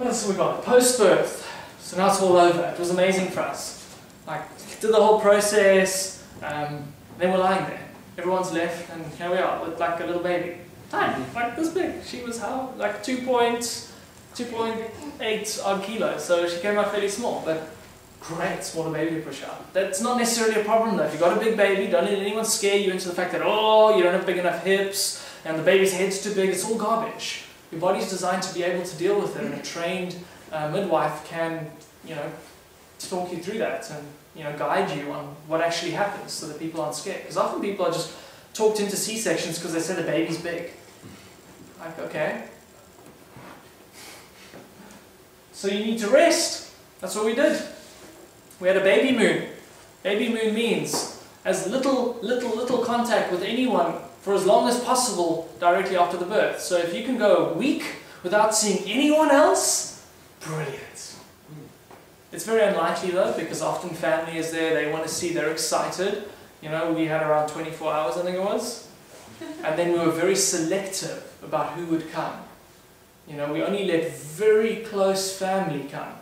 What else have we got? Post-birth. So now it's all over. It was amazing for us. Like, did the whole process, then we're lying there. Everyone's left, and here we are with like a little baby. Tiny, like this big. She was how? Like 2.8 odd kilos, so she came out fairly small, but great smaller baby to push out. That's not necessarily a problem though. If you've got a big baby, don't let anyone scare you into the fact that, oh, you don't have big enough hips, and the baby's head's too big. It's all garbage. Your body's designed to be able to deal with it, and a trained midwife can, talk you through that and, guide you on what actually happens so that people aren't scared. Because often people are just talked into C-sections because they say the baby's big. Like, okay. So you need to rest. That's what we did. We had a baby moon. Baby moon means as little contact with anyone for as long as possible directly after the birth. So if you can go a week without seeing anyone else, brilliant. It's very unlikely though, because often family is there, they want to see, they're excited. We had around 24 hours, I think it was. And then we were very selective about who would come. We only let very close family come.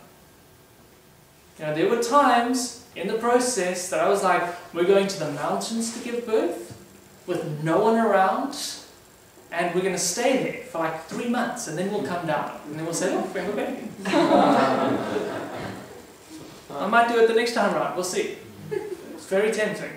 There were times in the process that I was like, we're going to the mountains to give birth with no one around, and we're going to stay there for like 3 months, and then we'll come down. And then we'll say, look, we have a baby. I might do it the next time around, we'll see. It's very tempting.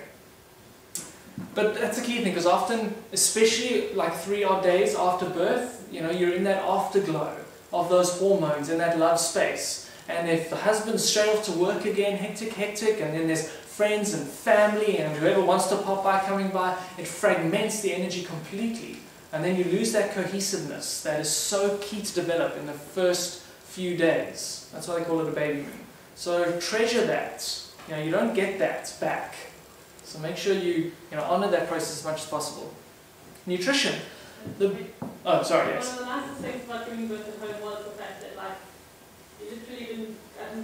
But that's the key thing, because often, especially like 3 odd days after birth, you're in that afterglow of those hormones, in that love space. And if the husband's straight off to work again, hectic, and then there's friends and family and whoever wants to pop by coming by, it fragments the energy completely. And then you lose that cohesiveness that is so key to develop in the first few days. That's why they call it a baby moon. So treasure that. You don't get that back. So make sure you honor that process as much as possible. Nutrition. Oh, sorry, yes. One of the nicest things about giving birth at home was the fact that, you literally didn't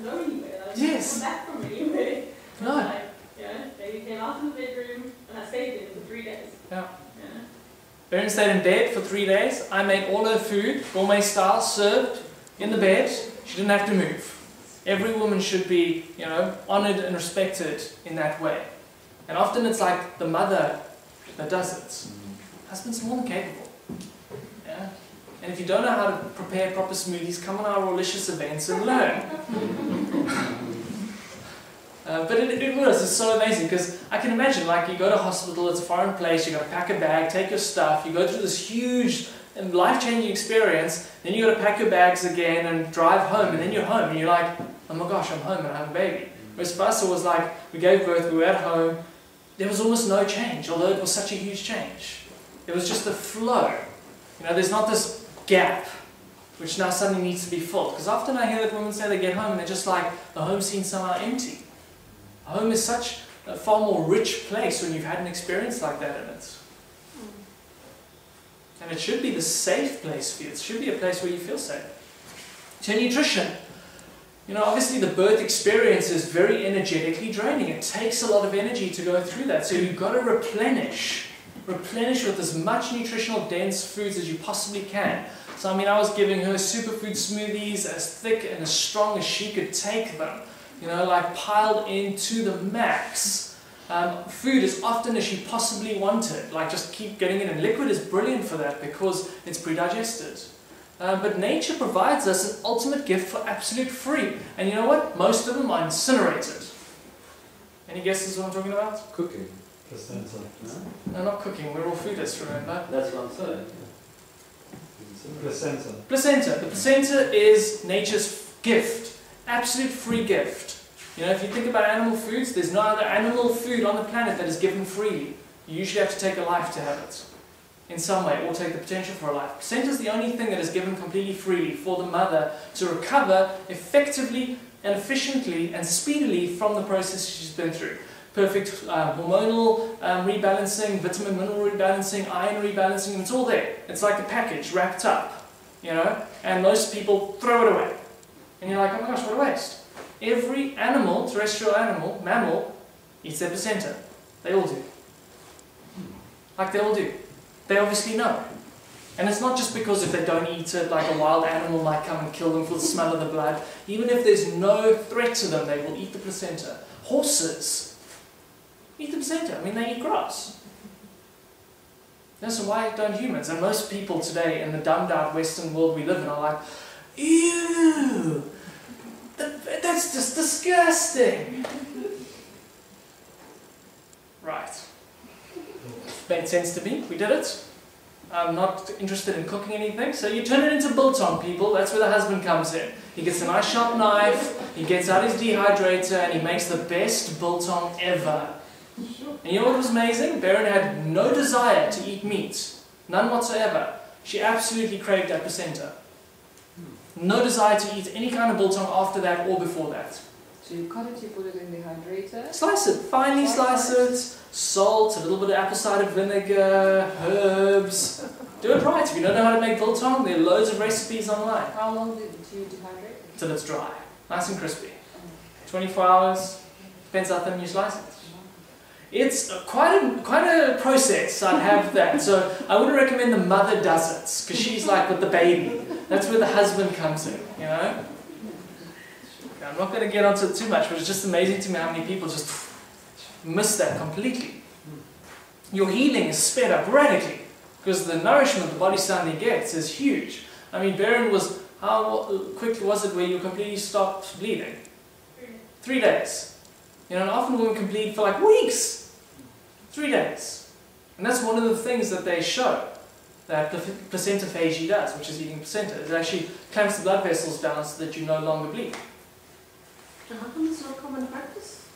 go anywhere. You didn't come back from anywhere. No. Baby came out of the bedroom, and I stayed there for 3 days. Yeah. Erin stayed in bed for 3 days. I made all her food, gourmet style, served in the bed. She didn't have to move. Every woman should be, honored and respected in that way. And often it's like the mother that does it. Husband's more than capable. Yeah? And if you don't know how to prepare proper smoothies, come on our Rawlicious events and learn. But it was, it's so amazing, because I can imagine, you go to hospital, it's a foreign place, you got to pack a bag, take your stuff, you go through this huge and life-changing experience, then you got to pack your bags again and drive home, and then you're home, and you're like, oh my gosh, I'm home and I have a baby. Whereas for us it was like, we gave birth, we were at home, there was almost no change, although it was such a huge change. It was just the flow. There's not this gap, which now suddenly needs to be filled. Because often I hear that women say they get home and they're just like, the home seems somehow empty. Home is such a far more rich place when you've had an experience like that in it. And it should be the safe place for you. It should be a place where you feel safe. So nutrition. Obviously the birth experience is very energetically draining. It takes a lot of energy to go through that. So you've got to replenish. Replenish with as much nutritional dense foods as you possibly can. So I was giving her superfood smoothies as thick and as strong as she could take them. Piled into the max. Food as often as she possibly wanted. Just keep getting it in. Liquid is brilliant for that because it's pre-digested. But nature provides us an ultimate gift for absolute free. And you know what? Most of them are incinerated. Any guesses what I'm talking about? Cooking. Placenta. No, not cooking. We're all foodists, remember? That's what I'm saying. Placenta. Placenta. The placenta is nature's gift. Absolute free gift. If you think about animal foods, there's no other animal food on the planet that is given freely. You usually have to take a life to have it. In some way, or take the potential for a life. Placenta is the only thing that is given completely freely for the mother to recover effectively and efficiently and speedily from the process she's been through. Perfect hormonal rebalancing, vitamin mineral rebalancing, iron rebalancing, and it's all there. It's like a package wrapped up, and most people throw it away. And you're like, oh my gosh, what a waste. Every animal, terrestrial animal, mammal, eats their placenta. They all do. They all do. They obviously know. And it's not just because if they don't eat it, like a wild animal might come and kill them for the smell of the blood. Even if there's no threat to them, they will eat the placenta. Horses eat the placenta. I mean, they eat grass. So why don't humans? And most people today in the dumbed out Western world we live in are like, ew, that's just disgusting. Right. Made sense to me. We did it. I'm not interested in cooking anything. So you turn it into biltong, people. That's where the husband comes in. He gets a nice sharp knife, he gets out his dehydrator, and he makes the best biltong ever. And you know what was amazing? Baron had no desire to eat meat. None whatsoever. She absolutely craved that placenta. No desire to eat any kind of biltong after that or before that. So you cut it, you put it in the dehydrator. Slice it, finely slice it, salt, a little bit of apple cider vinegar, herbs. Do it right. If you don't know how to make biltong, there are loads of recipes online. How long do you dehydrate it? Till it's dry, nice and crispy. 24 hours, depends how thin you slice it. It's quite a process, I'd have that. So I wouldn't recommend the mother does it, because she's like with the baby. That's where the husband comes in, you know? I'm not going to get onto it too much, but it's just amazing to me how many people just miss that completely. Your healing is sped up radically, because the nourishment the body suddenly gets is huge. I mean, Baron was, how quick was it where you completely stopped bleeding? 3 days. You know, and often women can bleed for like weeks. 3 days. And that's one of the things that they show that placentophagy does, which is eating placenta. It actually clamps the blood vessels down so that you no longer bleed. So how come it's not common practice?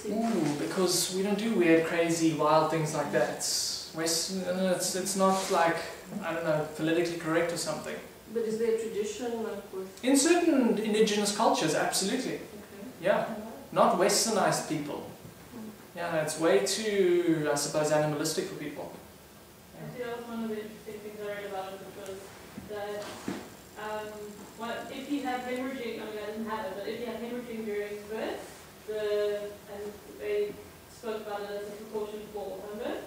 Ooh, because we don't do weird, crazy, wild things like that. It's not like, I don't know, politically correct or something. But is there a tradition like with... In certain indigenous cultures, absolutely. Okay. Yeah. Not westernized people. Yeah, it's way too, I suppose, animalistic for people. I think that was one of the interesting things I read about it, was that if you have hemorrhaging, I mean I didn't have it, but if you have hemorrhaging during birth, and they spoke about it as a precaution for home birth,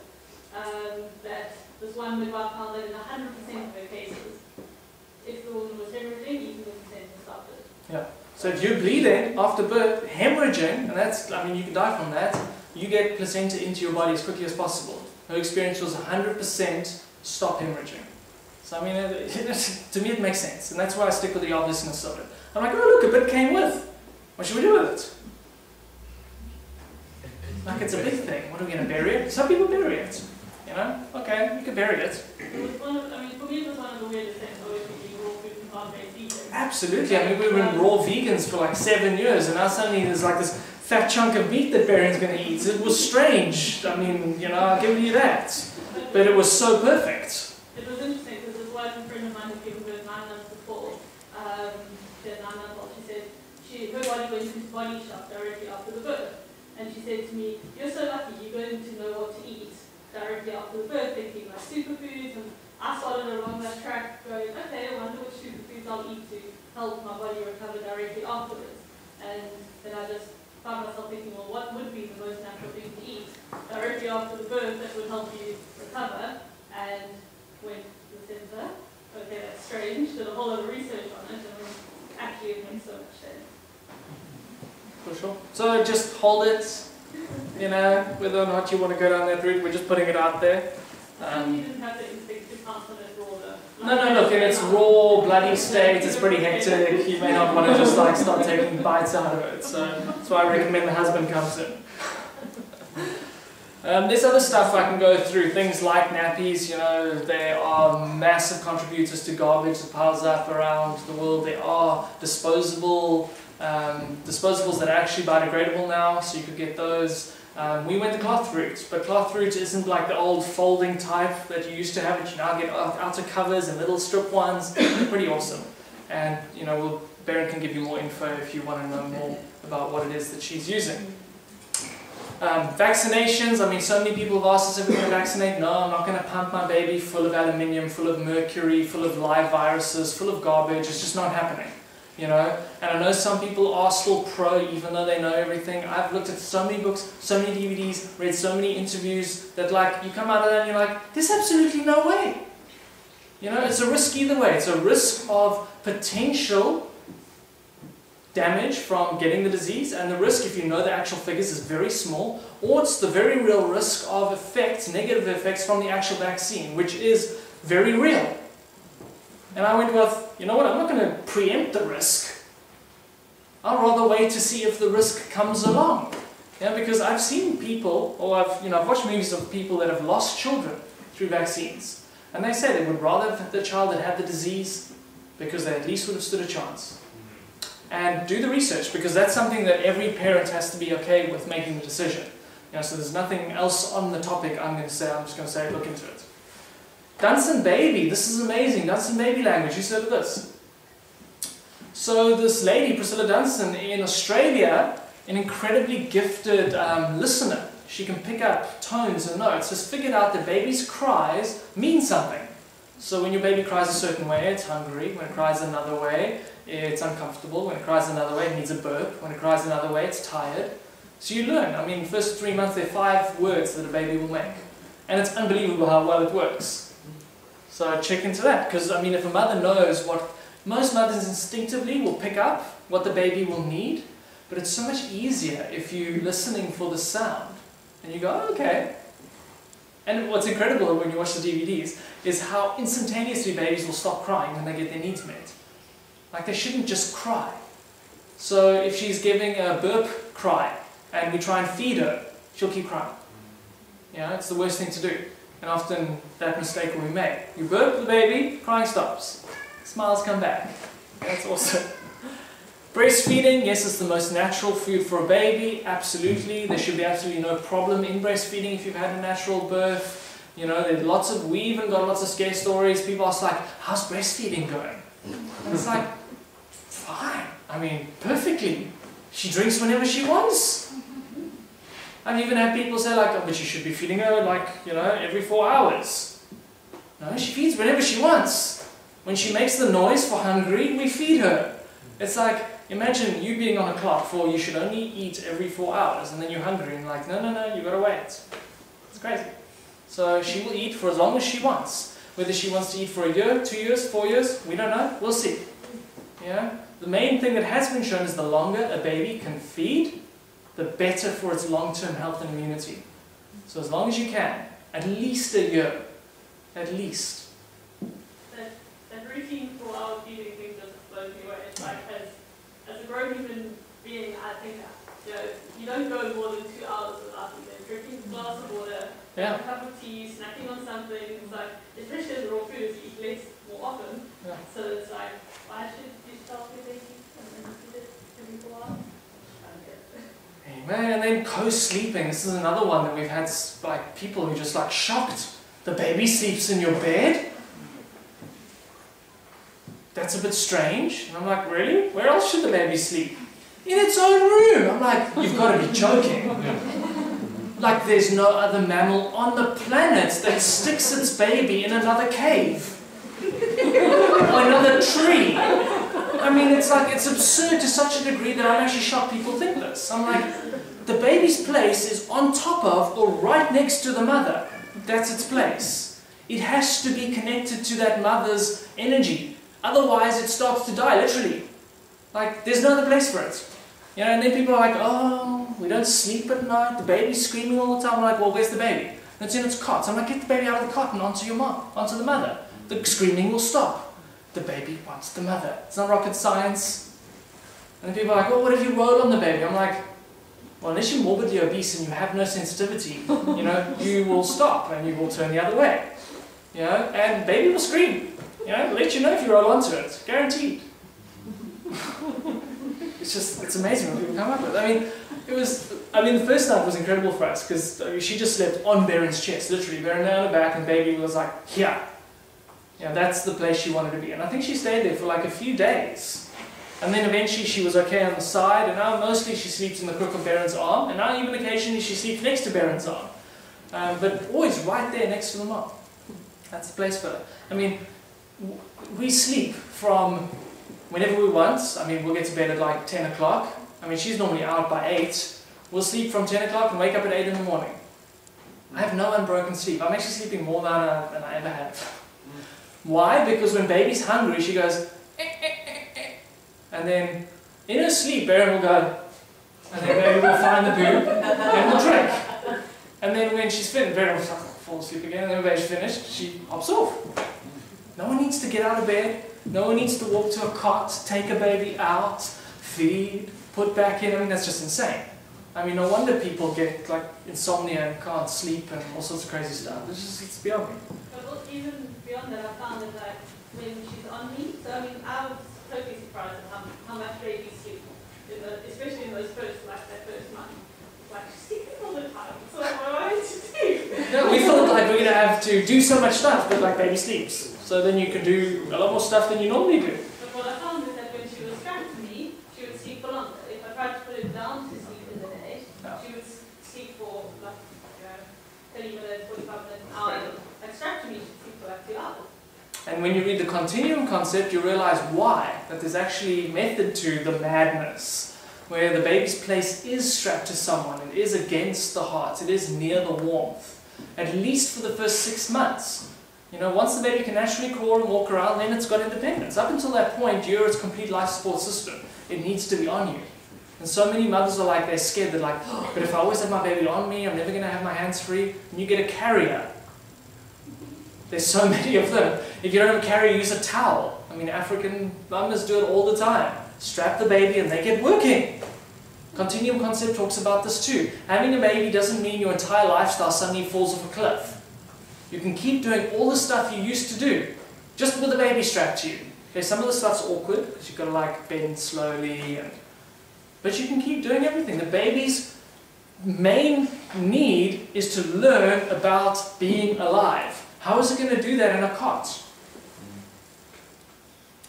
that this one midwife found that in 100% of her cases, if the woman was hemorrhaging, even the placenta stopped it. Yeah. So if you're bleeding after birth, hemorrhaging, and that's, I mean, you can die from that, you get placenta into your body as quickly as possible. Her experience was 100% stop hemorrhaging. So I mean, to me it makes sense, and that's why I stick with the obviousness of it. I'm like, oh look, a bit came with. What should we do with it? Like it's a big thing. What are we going to bury it? Some people bury it. You know? Okay, you can bury it. It was one of, I mean, for me it was one of the weirdest things, always thinking raw food and plant-based eating. Absolutely. I mean, we were in raw vegans for like 7 years, and now suddenly there's like this fat chunk of meat that Baron's going to eat. It was strange. I mean, you know, I'll give you that. But it was so perfect. It was interesting because this wife and friend of mine had given birth 9 months before. She had 9 months old. She said her body went into body shock directly after the birth. And she said to me, you're so lucky, you're going to know what to eat directly after the birth, thinking like superfoods. And I started along that track going, okay, I wonder which superfoods I'll eat to help my body recover directly afterwards. And then I just found myself thinking, well, what would be the most natural thing to eat directly after the birth that would help you recover? And went to the centre. Okay, that's strange. Did a whole lot of research on it, and actually it makes so much sense. For sure. So just hold it, you know, whether or not you want to go down that route, we're just putting it out there. You didn't have the instinct to pounce on it raw though. No, look, in its raw, bloody state, it's pretty hectic. You may not want to just like start taking bites out of it. So that's why I recommend the husband comes in. There's other stuff I can go through, things like nappies. You know, they are massive contributors to garbage that piles up around the world. There are disposables that are actually biodegradable now, so you could get those. We went the cloth route, but cloth route isn't like the old folding type that you used to have, but you now get outer covers and little strip ones. They're pretty awesome. And, you know, Baron can give you more info if you want to know more about what it is that she's using. Vaccinations, I mean, so many people have asked us if we're going to vaccinate. No, I'm not going to pump my baby full of aluminium, full of mercury, full of live viruses, full of garbage. It's just not happening, you know. And I know some people are still pro, even though they know everything. I've looked at so many books, so many DVDs, read so many interviews that, like, you come out of that and you're like, there's absolutely no way. You know, it's a risk either way. It's a risk of potential damage from getting the disease, and the risk, if you know the actual figures, is very small, or it's the very real risk of effects, negative effects from the actual vaccine, which is very real. And I went with, you know what, I'm not going to preempt the risk. I'll rather wait to see if the risk comes along. Yeah, because I've seen people, or I've watched movies of people that have lost children through vaccines. And they say they would rather have the child that had the disease because they at least would have stood a chance. And do the research, because that's something that every parent has to be okay with making the decision. You know, so there's nothing else on the topic I'm going to say. I'm just going to say look into it. Dunstan baby, this is amazing. Dunstan baby language. You said this. So this lady, Priscilla Dunstan, in Australia, an incredibly gifted listener. She can pick up tones and notes. Has figured out that babies' cries mean something. So when your baby cries a certain way, it's hungry. When it cries another way, it's uncomfortable. When it cries another way, it needs a burp. When it cries another way, it's tired. So you learn. I mean, first 3 months, there are 5 words that a baby will make. And it's unbelievable how well it works. So check into that. Because, I mean, if a mother knows what... Most mothers instinctively will pick up what the baby will need. But it's so much easier if you're listening for the sound. And you go, oh, okay. And what's incredible when you watch the DVDs is how instantaneously babies will stop crying when they get their needs met. Like, they shouldn't just cry. So if she's giving a burp cry and we try and feed her, she'll keep crying. You know, it's the worst thing to do. And often that mistake will be made. You burp the baby, crying stops. Smiles come back. That's awesome. Breastfeeding, yes, it's the most natural food for a baby, absolutely. There should be absolutely no problem in breastfeeding if you've had a natural birth. You know, there's we even got lots of scare stories. People ask like, how's breastfeeding going? And it's like, fine. I mean, perfectly. She drinks whenever she wants. I've even had people say like, oh, but you should be feeding her like, you know, every 4 hours. No, she feeds whenever she wants. When she makes the noise for hungry, we feed her. It's like, imagine you being on a clock for you should only eat every 4 hours, and then you're hungry and like, no, you gotta wait. It's crazy. So she will eat for as long as she wants. Whether she wants to eat for a year, 2 years, 4 years, we don't know. We'll see. Yeah? The main thing that has been shown is the longer a baby can feed, the better for its long-term health and immunity. So as long as you can, at least a year. At least. That routine for our feeding thing just blows me away. It's like, as a grown human being, I think, you know, you don't go more than 2 hours without either drinking a glass of water, Yeah. a cup of tea, snacking on something. It's like, especially as raw food, you eat less more often. Yeah. So it's like, why should you start with baby and then feed it every 4 hours? I don't get it. Amen. And then co-sleeping. This is another one that we've had like people who are just like shocked. The baby sleeps in your bed? That's a bit strange. And I'm like, really? Where else should the baby sleep? In its own room. I'm like, you've got to be joking. Like there's no other mammal on the planet that sticks its baby in another cave. Or another tree. I mean, it's like, it's absurd to such a degree that I'm actually shocked people think this. I'm like, the baby's place is on top of or right next to the mother. That's its place. It has to be connected to that mother's energy. Otherwise, it starts to die, literally. Like, there's no other place for it. You know, and then people are like, oh, we don't sleep at night, the baby's screaming all the time. I'm like, well, where's the baby? And it's in its cot. So I'm like, get the baby out of the cot and onto your mom, onto the mother. The screaming will stop. The baby wants the mother. It's not rocket science. And then people are like, oh, what if you roll on the baby? I'm like, well, unless you're morbidly obese and you have no sensitivity, you know, you will stop and you will turn the other way. You know, and baby will scream. You know, let you know if you roll onto it. Guaranteed. It's amazing what people come up with. I mean, the first night was incredible for us because she just slept on Baron's chest, literally. Baron lay on her back and baby was like, here. You know, that's the place she wanted to be. And I think she stayed there for like a few days. And then eventually she was okay on the side, and now mostly she sleeps in the crook of Baron's arm, and now even occasionally she sleeps next to Baron's arm. But always right there next to the mom. That's the place for her. I mean, we sleep from whenever we want. I mean, we'll get to bed at like 10 o'clock. I mean, she's normally out by 8. We'll sleep from 10 o'clock and wake up at 8 in the morning. I have no unbroken sleep. I'm actually sleeping more than I ever have. Why? Because when baby's hungry, she goes, and then in her sleep, Erin will go, and then baby will find the boob and will drink. And then when she's finished, Erin will fall asleep again, and then when baby's finished, she hops off. No one needs to get out of bed. No one needs to walk to a cot, take a baby out, feed, put back in. I mean, that's just insane. I mean, no wonder people get like insomnia and can't sleep and all sorts of crazy stuff. It's beyond me. But even beyond that, I found that like when she's on me, so I mean, I was totally surprised at how much babies sleep, especially in those first, like that first month. Like, she's sleeping all the time. So like, what do I need to do? No, we thought like we're gonna have to do so much stuff, but like baby sleeps. So then you can do a lot more stuff than you normally do. But what I found is that when she was strapped to me, she would sleep for longer. If I tried to put her down to sleep in the day, she would sleep for like 30 minutes, 45 minutes, an hour. Like strapped to me, she'd sleep for like 2 hours. And when you read the continuum concept, you realize why. That there's actually method to the madness, where the baby's place is strapped to someone. It is against the heart. It is near the warmth. At least for the first 6 months. You know, once the baby can naturally crawl and walk around, then it's got independence. Up until that point, you're its complete life support system. It needs to be on you. And so many mothers are like, they're scared. They're like, oh, but if I always have my baby on me, I'm never going to have my hands free. And you get a carrier. There's so many of them. If you don't have a carrier, use a towel. I mean, African mamas do it all the time. Strap the baby and they get working. Continuum concept talks about this too. Having a baby doesn't mean your entire lifestyle suddenly falls off a cliff. You can keep doing all the stuff you used to do, just with a baby strapped to you. Okay, some of the stuff's awkward, because you've got to like bend slowly, but you can keep doing everything. The baby's main need is to learn about being alive. How is it going to do that in a cot?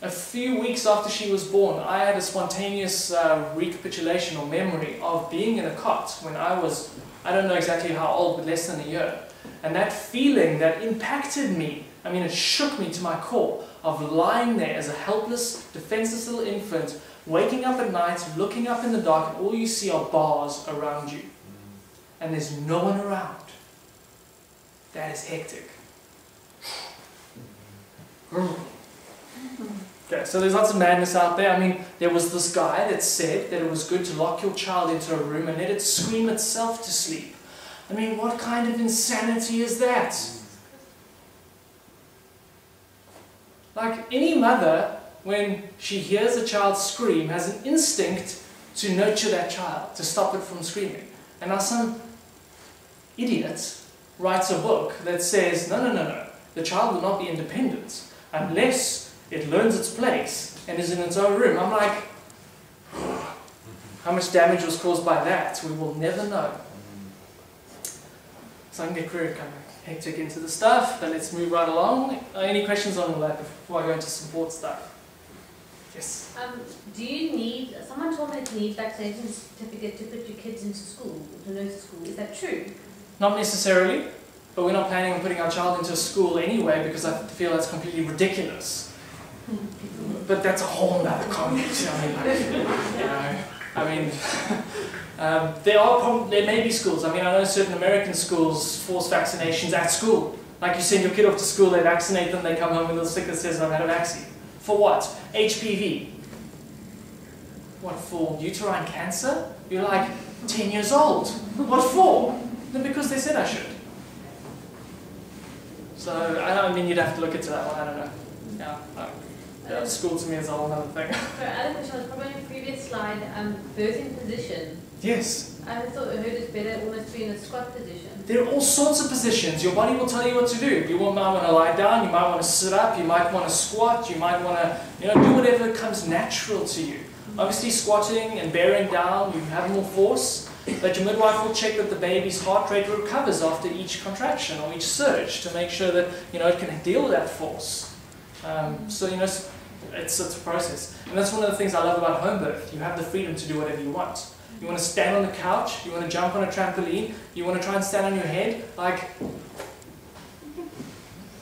A few weeks after she was born, I had a spontaneous recapitulation or memory of being in a cot when I was, I don't know exactly how old, but less than a year. And that feeling that impacted me, I mean, it shook me to my core, of lying there as a helpless, defenseless little infant, waking up at night, looking up in the dark, and all you see are bars around you. And there's no one around. That is hectic. Okay, so there's lots of madness out there. I mean, there was this guy that said that it was good to lock your child into a room and let it scream itself to sleep. I mean, what kind of insanity is that? Like any mother, when she hears a child scream, has an instinct to nurture that child, to stop it from screaming. And now some idiot writes a book that says, no, the child will not be independent unless it learns its place and is in its own room. I'm like, how much damage was caused by that? We will never know. So I can get quite hectic into the stuff, but let's move right along. Any questions on all that before I go into support stuff? Yes? Do you need, someone told me that you need vaccination certificate to put your kids into school, to nursery school. Is that true? Not necessarily, but we're not planning on putting our child into a school anyway because I feel that's completely ridiculous. But that's a whole nother comment, there may be schools. I mean, I know certain American schools force vaccinations at school. Like you send your kid off to school, they vaccinate them, they come home with a sticker that says, I've had a vaccine. For what? HPV. What, for uterine cancer? You're like 10 years old. What for? No, because they said I should. So, I mean, you'd have to look into that one, I don't know. Yeah, school to me is a whole other thing. For other question was probably on the previous slide, birthing position. Yes. I heard it's better almost to be in a squat position. There are all sorts of positions. Your body will tell you what to do. You might want to lie down, you might want to sit up, you might want to squat, you might want to do whatever comes natural to you. Obviously squatting and bearing down, you have more force, but your midwife will check that the baby's heart rate recovers after each contraction or each surge to make sure that it can deal with that force. It's a process. And that's one of the things I love about home birth. You have the freedom to do whatever you want. You want to stand on the couch, you want to jump on a trampoline, you want to try and stand on your head,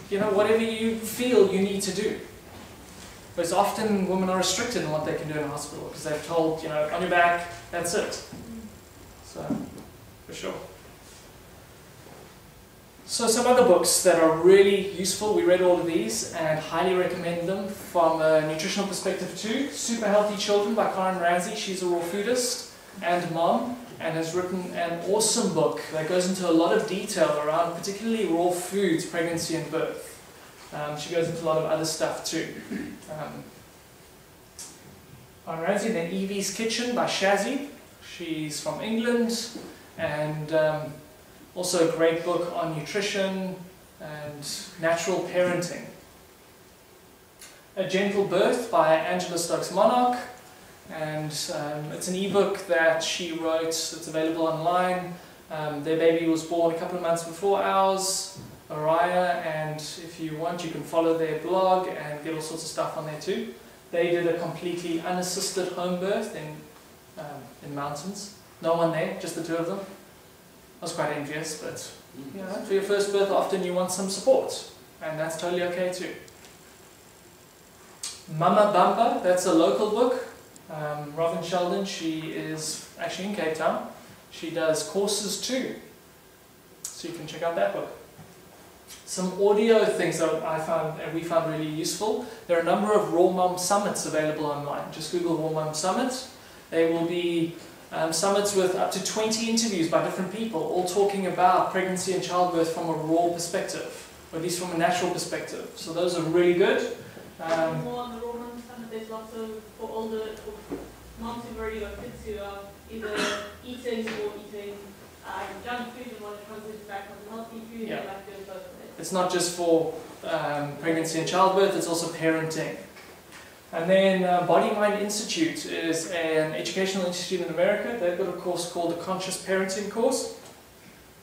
whatever you feel you need to do. Whereas often women are restricted in what they can do in a hospital because they're told, on your back, that's it. So, for sure. So some other books that are really useful, we read all of these and highly recommend them from a nutritional perspective too. Super Healthy Children by Karen Ramsey, she's a raw foodist and mom, and has written an awesome book that goes into a lot of detail around particularly raw foods, pregnancy and birth. She goes into a lot of other stuff too. Karen Ramsey, then Evie's Kitchen by Shazzy. She's from England, and also a great book on nutrition and natural parenting. A Gentle Birth by Angela Stokes-Monarch, and it's an ebook that she wrote. It's available online. Their baby was born a couple of months before ours, Mariah, and if you want you can follow their blog and get all sorts of stuff on there too. They did a completely unassisted home birth in mountains. No one there, just the two of them. I was quite envious, but you know, for your first birth often you want some support, and that's totally okay too. Mama Bumper, that's a local book. Robin Sheldon, she is actually in Cape Town. She does courses too, so you can check out that book. Some audio things that we found really useful. There are a number of Raw Mom Summits available online. Just Google Raw Mom Summit. They will be summits with up to 20 interviews by different people, all talking about pregnancy and childbirth from a raw perspective, or at least from a natural perspective. So those are really good. More on the Roman Summit, there's lots of, for older moms who've already got kids who are either eating or eating junk food and want to transition back onto healthy food. Yeah. They like to do both of it. It's not just for pregnancy and childbirth, it's also parenting. And then Body Mind Institute is an educational institute in America. They've got a course called the Conscious Parenting course,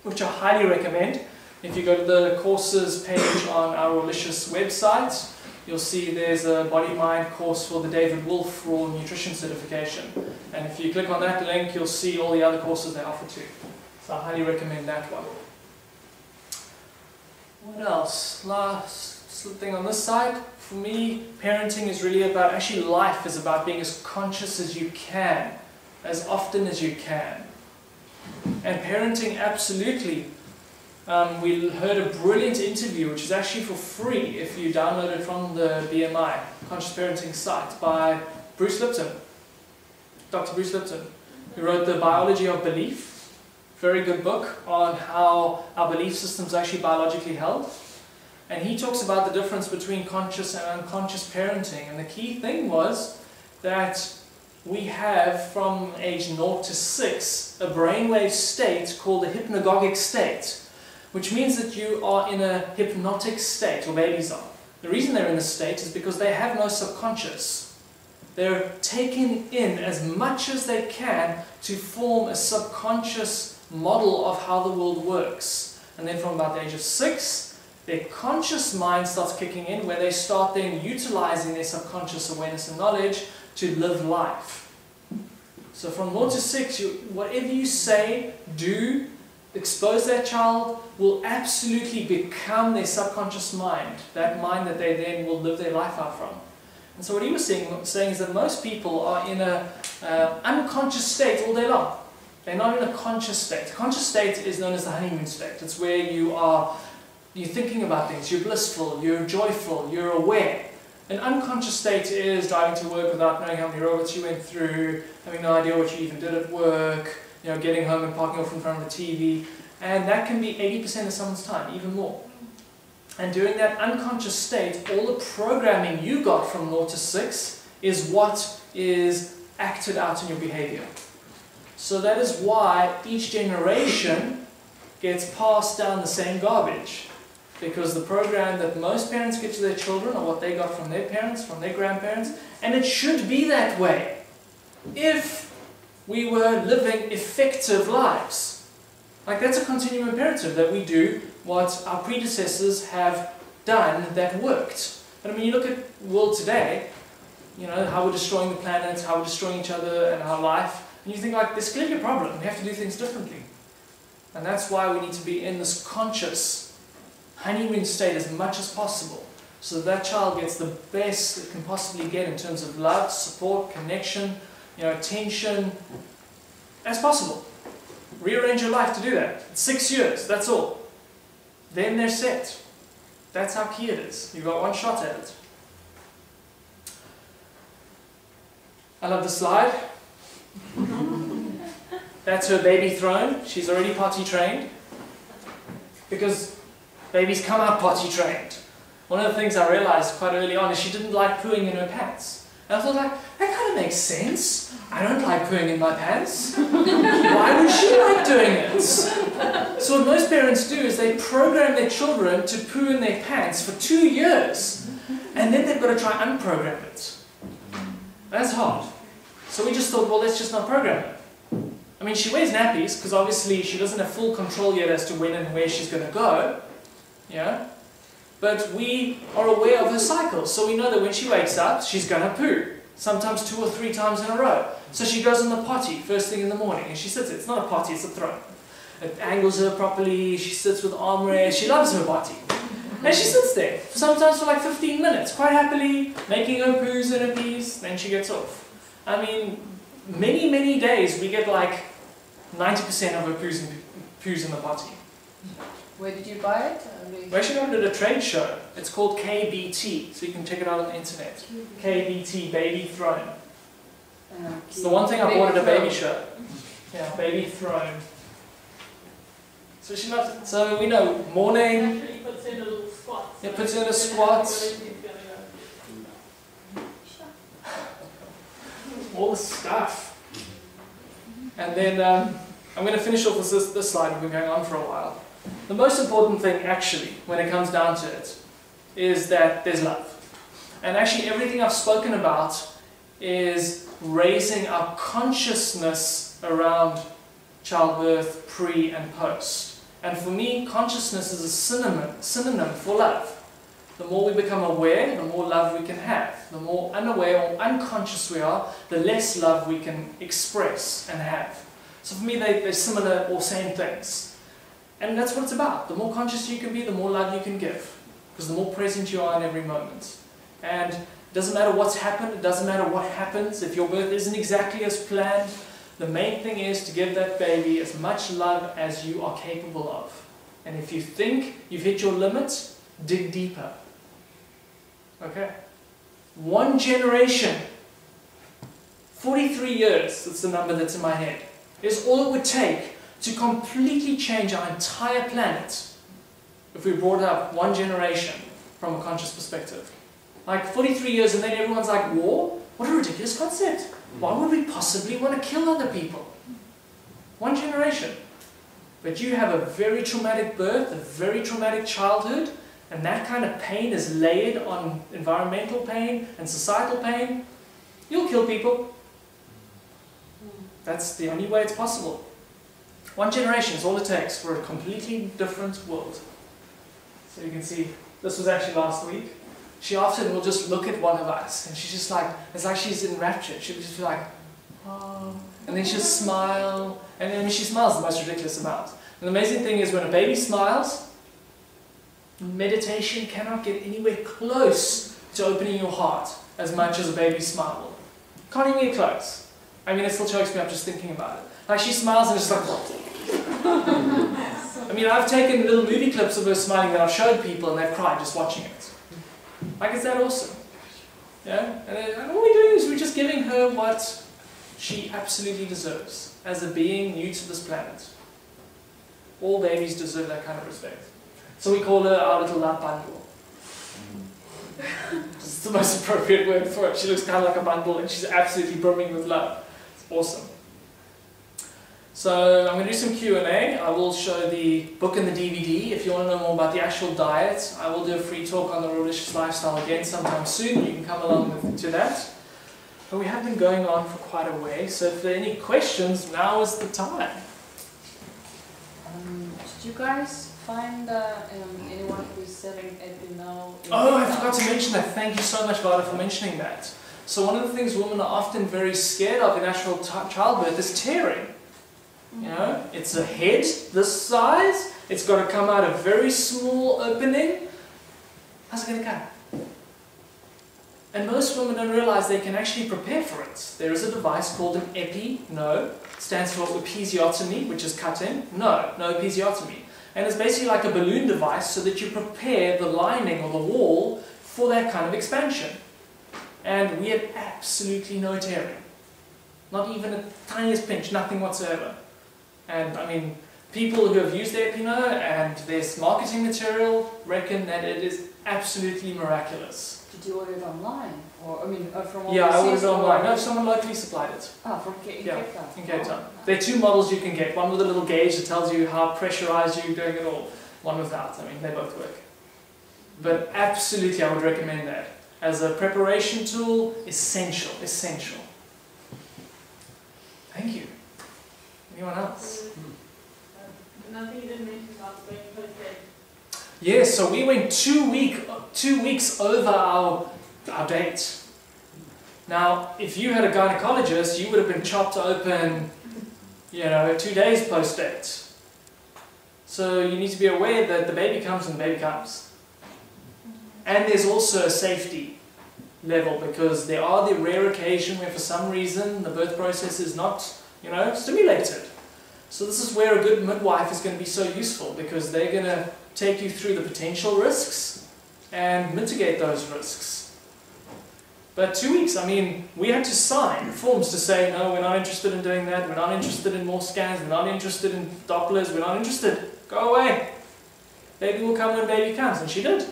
which I highly recommend. If you go to the courses page on our Rawlicious website, you'll see there's a Body Mind course for the David Wolf Raw Nutrition Certification. And if you click on that link, you'll see all the other courses they offer too. So I highly recommend that one. What else? Last thing on this side. For me, parenting is really about, actually life is about being as conscious as you can, as often as you can. And parenting, absolutely. We heard a brilliant interview, which is actually for free if you download it from the BMI, Conscious Parenting site, by Bruce Lipton, Dr. Bruce Lipton, who wrote The Biology of Belief. Very good book on how our belief system is actually biologically held. And he talks about the difference between conscious and unconscious parenting. And the key thing was that we have, from age 0 to 6, a brainwave state called a hypnagogic state, which means that you are in a hypnotic state, or babies are. The reason they're in this state is because they have no subconscious. They're taking in as much as they can to form a subconscious model of how the world works. And then from about the age of 6, their conscious mind starts kicking in, where they start then utilizing their subconscious awareness and knowledge to live life. So from 0 to 6, whatever you say, do, expose that child will absolutely become their subconscious mind, that mind that they then will live their life out from. And so what he was saying is that most people are in an unconscious state all day long. They're not in a conscious state. A conscious state is known as the honeymoon state. It's where you're thinking about things, you're blissful, you're joyful, you're aware. An unconscious state is driving to work without knowing how many robots you went through, having no idea what you even did at work, getting home and parking off in front of the TV. And that can be 80% of someone's time, even more. And during that unconscious state, all the programming you got from 0 to 6 is what is acted out in your behavior. So that is why each generation gets passed down the same garbage. Because the program that most parents give to their children are what they got from their parents, from their grandparents, and it should be that way if we were living effective lives. Like, that's a continuum imperative, that we do what our predecessors have done that worked. But I mean, you look at the world today, how we're destroying the planet, how we're destroying each other and our life, and you think, like, there's clearly a problem, we have to do things differently. And that's why we need to be in this conscious honeymoon state as much as possible, so that child gets the best it can possibly get in terms of love, support, connection, attention, as possible. Rearrange your life to do that. It's 6 years, that's all. then they're set. That's how key it is. You've got one shot at it. I love the slide. That's her baby throne. She's already potty trained. Because babies come out potty trained. One of the things I realized quite early on is she didn't like pooing in her pants. And I thought, like, that kind of makes sense. I don't like pooing in my pants. Why would she like doing it? So what most parents do is they program their children to poo in their pants for 2 years. And then they've got to try unprogram it. That's hard. So we just thought, well, let's just not program it. I mean, she wears nappies because obviously she doesn't have full control yet as to when and where she's going to go. Yeah? But we are aware of her cycle, so we know that when she wakes up, she's going to poo. Sometimes 2 or 3 times in a row. So she goes on the potty first thing in the morning, and she sits. It's not a potty, it's a throne. It angles her properly, she sits with armrests, she loves her potty. And she sits there, sometimes for like 15 minutes, quite happily, making her poos and her pees, then she gets off. I mean, many, many days we get like 90% of her poos in the potty. Where did you buy it? We actually got it at a trade show. It's called KBT, so you can check it out on the internet. KBT, Baby Throne. It's the one thing I bought at a baby show. Yeah, Baby Throne. So she loves it. So we know, morning. Actually puts in a little squat. It puts in a squat. All the stuff. And then I'm going to finish off with this slide. We've been going on for a while. The most important thing, actually, when it comes down to it, is that there's love. And actually, everything I've spoken about is raising our consciousness around childbirth, pre and post. And for me, consciousness is a synonym for love. The more we become aware, the more love we can have. The more unaware or unconscious we are, the less love we can express and have. So for me, they're similar or same things. And that's what it's about. The more conscious you can be, the more love you can give. Because the more present you are in every moment. And it doesn't matter what's happened, it doesn't matter what happens. If your birth isn't exactly as planned, the main thing is to give that baby as much love as you are capable of. And if you think you've hit your limit, dig deeper. Okay? 1 generation, 43 years, that's the number that's in my head, is all it would take to completely change our entire planet if we brought up 1 generation from a conscious perspective. Like 43 years and then everyone's like, war? What a ridiculous concept. Why would we possibly want to kill other people? 1 generation. But you have a very traumatic birth, a very traumatic childhood, and that kind of pain is layered on environmental pain and societal pain. You'll kill people. That's the only way it's possible. 1 generation is all it takes for a completely different world. So you can see, this was actually last week. She often will just look at one of us and she's just like, it's like she's enraptured. She'll just be like, oh, and then she'll smile. And then she smiles the most ridiculous amount. And the amazing thing is when a baby smiles, meditation cannot get anywhere close to opening your heart as much as a baby's smile will. Can't even get close. I mean, it still chokes me up just thinking about it. Like she smiles and it's like, I mean, I've taken little movie clips of her smiling that I've showed people and they've cried just watching it. Like, is that awesome? Yeah? And all we're doing is we're just giving her what she absolutely deserves as a being new to this planet. All babies deserve that kind of respect. So we call her our little love bundle. It's the most appropriate word for it. She looks kind of like a bundle and she's absolutely brimming with love. It's awesome. So I'm going to do some Q&A. I will show the book and the DVD. If you want to know more about the actual diet, I will do a free talk on the Rawlicious lifestyle again sometime soon. You can come along to that. But we have been going on for quite a way, so if there are any questions, now is the time. Did you guys find anyone who is selling Epinol? Oh, I forgot to mention that. Thank you so much, Vada, for mentioning that. So one of the things women are often very scared of in actual childbirth is tearing. You know, it's a head this size, it's got to come out a very small opening. How's it going to come? And most women don't realize they can actually prepare for it. There is a device called an epi-no, stands for episiotomy, which is cutting. No episiotomy. And it's basically like a balloon device so that you prepare the lining or the wall for that kind of expansion. And we had absolutely no tearing. Not even a tiniest pinch, nothing whatsoever. And I mean, people who have used the Epino and this marketing material reckon that it is absolutely miraculous. Did you order it online? Or, I mean, from Yeah, I ordered overseas it online. or- No, someone locally supplied it. Ah, from Cape Town. In Cape Town. There are two models you can get. One with a little gauge that tells you how pressurized you're doing it all. One without. I mean, they both work. But absolutely, I would recommend that. As a preparation tool, essential. Thank you. Anyone else? Another thing you didn't mention about going post-date. Yes, so we went 2 weeks over our date. Now, if you had a gynecologist, you would have been chopped open, 2 days post-date. So you need to be aware that the baby comes when the baby comes. And there's also a safety level, because there are the rare occasion where for some reason the birth process is not, stimulated. So this is where a good midwife is going to be so useful, because they're going to take you through the potential risks and mitigate those risks. But 2 weeks, I mean, we had to sign forms to say, no, we're not interested in doing that, we're not interested in more scans, we're not interested in Dopplers, we're not interested. Go away. Baby will come when baby comes, and she did.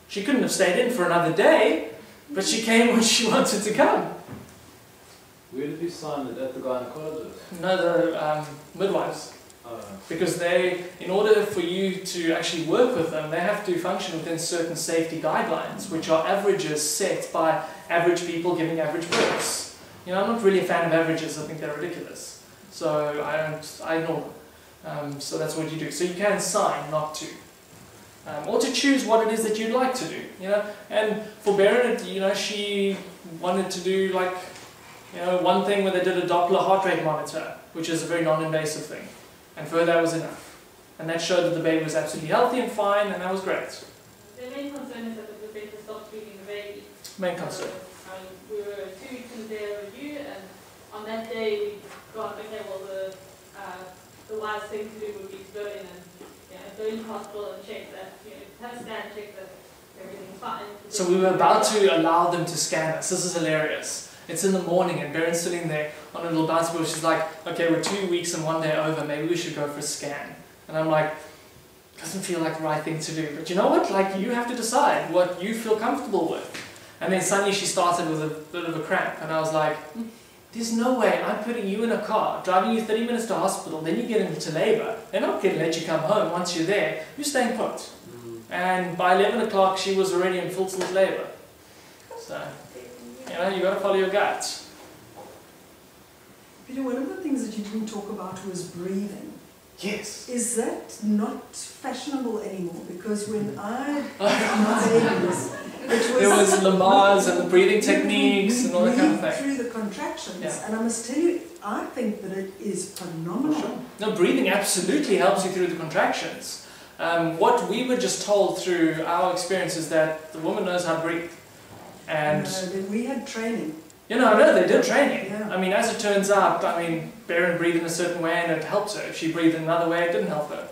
She couldn't have stayed in for another day, but she came when she wanted to come. Where did you sign it? At the gynecologist? No, the midwives. Because they, in order for you to actually work with them, they have to function within certain safety guidelines, which are averages set by average people giving average births. I'm not really a fan of averages, I think they're ridiculous. So I ignore them. So that's what you do. So you can sign not to. Or to choose what it is that you'd like to do. And for Beren, she wanted to do one thing where they did a Doppler heart rate monitor, which is a very non-invasive thing. And for her that was enough. And that showed that the baby was absolutely healthy and fine, and that was great. The main concern is that the placenta stopped feeding the baby. Main concern. We were 2 weeks in the day of review, and on that day we got, okay, well the wise thing to do would be to go in and go into hospital and check that, have a scan, check that everything's fine. So we were about to allow them to scan us. This is hilarious. It's in the morning and Beren's sitting there on a little bouncy ball. She's like, okay, we're 2 weeks and 1 day over, maybe we should go for a scan. And I'm like, doesn't feel like the right thing to do. But you know what? You have to decide what you feel comfortable with. And then suddenly she started with a bit of a cramp. And I was like, there's no way I'm putting you in a car, driving you 30 minutes to hospital, then you get into labour. They're not going to let you come home once you're there. You're staying put. And by 11 o'clock, she was already in full tilt labour. So, you got to follow your gut. Peter, one of the things that you didn't talk about was breathing. Yes. Is that not fashionable anymore? Because when I had my babies, There was Lamar's and the breathing techniques and all that kind of breathe thing. through the contractions, Yeah. and I must tell you, I think that it is phenomenal. No, breathing absolutely helps you through the contractions. What we were just told through our experience is that the woman knows how to breathe. And Then we had training. I know they did training. Yeah. I mean, as it turns out, Beren breathed in a certain way and it helped her. If she breathed in another way, it didn't help her.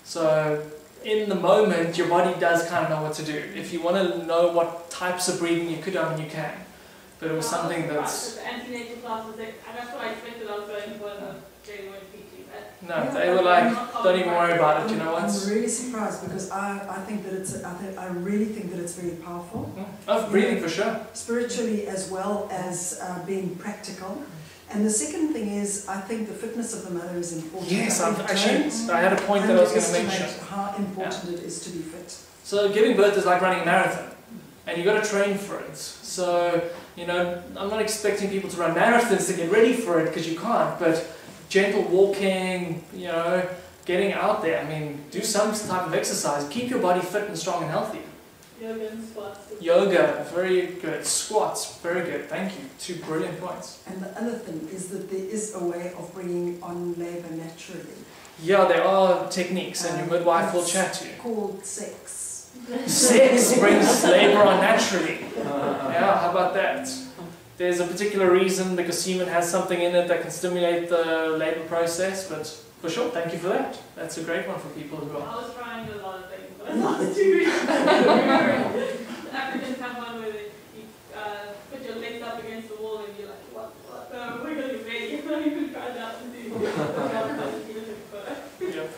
So, in the moment, your body does kind of know what to do. If you want to know what types of breathing you could do, you can. But it was something that's... The antenatal class was like, and that's what I expected I was going for, and they weren't teaching that. No, they were like, don't even worry about it, I'm really surprised because I think that I really think that it's very powerful. Oh, breathing for sure. Spiritually as well as being practical. And the second thing is, I think the fitness of the mother is important. Yes, I had a point that I was going to mention. How important it is to be fit. So giving birth is like running a marathon, and you've got to train for it. So, I'm not expecting people to run marathons to get ready for it, because you can't, but gentle walking, getting out there, do some type of exercise, keep your body fit and strong and healthy. Yoga and squats. Yoga, very good. Squats, very good. Thank you. 2 brilliant points. And the other thing is that there is a way of bringing on labour naturally. Yeah, there are techniques, and your midwife will chat to you. Called sex. Sex brings labour on naturally. Yeah, how about that? There's a particular reason because semen has something in it that can stimulate the labour process, but for sure, thank you for that. That's a great one for people who are. I was trying a lot of things, but it's not too remember the Africans have one where you put your legs up against the wall and you're like, what? We're going to be ready. I'm not even trying out to do Yep.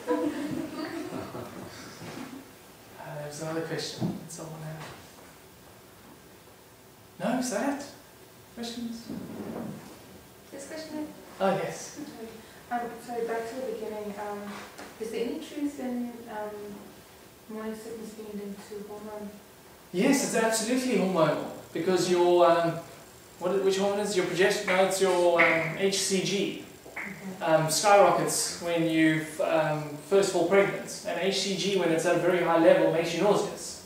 There's another question that someone had. No, is that it? Questions? This question? Oh, yes. So back to the beginning, is there any truth in morning sickness being linked to hormone? Yes, it's absolutely hormonal because your which hormone is your progesterone? No, it's your HCG skyrockets when you first fall pregnant, and HCG when it's at a very high level makes you nauseous.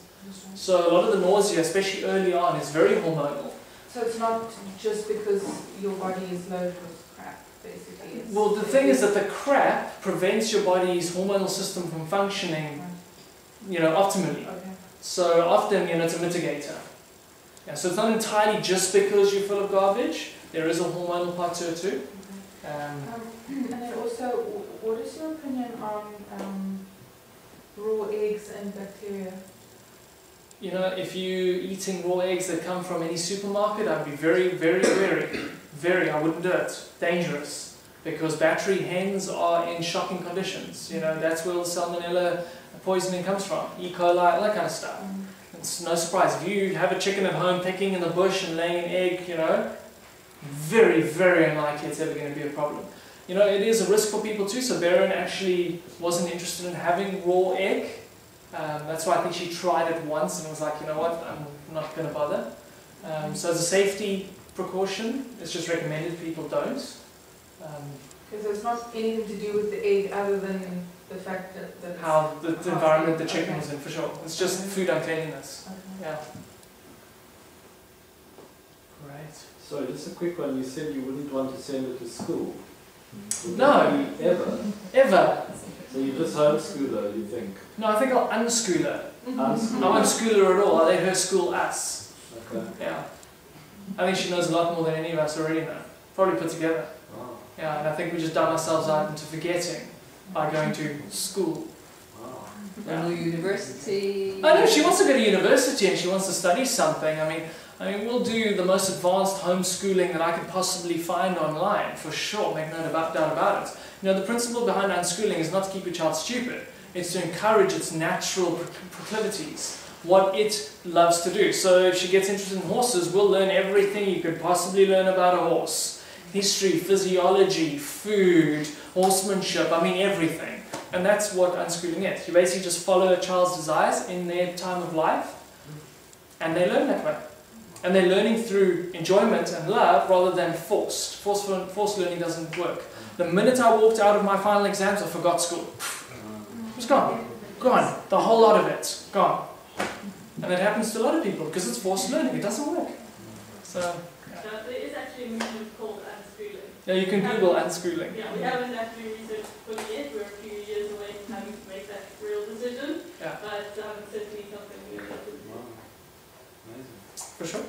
So a lot of the nausea, especially early on, is very hormonal. So it's not just because your body is loaded with crap, basically. Well, the thing is that the crap prevents your body's hormonal system from functioning, optimally. Okay. So often, it's a mitigator. Yeah, so it's not entirely just because you're full of garbage. There is a hormonal part to it too. And then also, what is your opinion on raw eggs and bacteria? If you're eating raw eggs that come from any supermarket, I'd be very, very wary. I wouldn't do it. Dangerous. Because battery hens are in shocking conditions. That's where the salmonella poisoning comes from. E. coli, all that kind of stuff. It's no surprise. If you have a chicken at home pecking in the bush and laying an egg, very, very unlikely it's ever going to be a problem. It is a risk for people too, so Baron actually wasn't interested in having raw egg. That's why I think she tried it once and was like, you know what, I'm not going to bother. So as a safety precaution, it's just recommended people don't. Because there's not anything to do with the egg other than the fact that how the environment the chicken was in, for sure. It's just food uncleanliness. Okay. Yeah. Great. So just a quick one, you said you wouldn't want to send her to school. Would No. that be ever? Ever. So you just homeschool her, you think? No, I think I'll unschool her. Unschool? I won't school her at all. I'll let her school us. Okay. Yeah. I think she knows a lot more than any of us already know. Probably put together. Wow. Yeah, and I think we just dumb ourselves out into forgetting by going to school. Wow. No university. I know she wants to go to university and she wants to study something. I mean, we'll do the most advanced homeschooling that I could possibly find online, for sure, make no doubt about it. The principle behind unschooling is not to keep your child stupid. It's to encourage its natural proclivities, what it loves to do. So if she gets interested in horses, we'll learn everything you could possibly learn about a horse. History, physiology, food, horsemanship, everything. And that's what unschooling is. You basically just follow a child's desires in their time of life, and they learn that way. And they're learning through enjoyment and love rather than forced. Forced learning doesn't work. The minute I walked out of my final exams, I forgot school. It was gone. Gone. The whole lot of it. Gone. And it happens to a lot of people because it's forced learning. It doesn't work. So, yeah. There is actually a movement called unschooling. Yeah, you can Google unschooling. Yeah, we haven't actually researched fully yet. We're a few years away from having to make that real decision. Yeah. But certainly something we need to do. Wow. Amazing. For sure.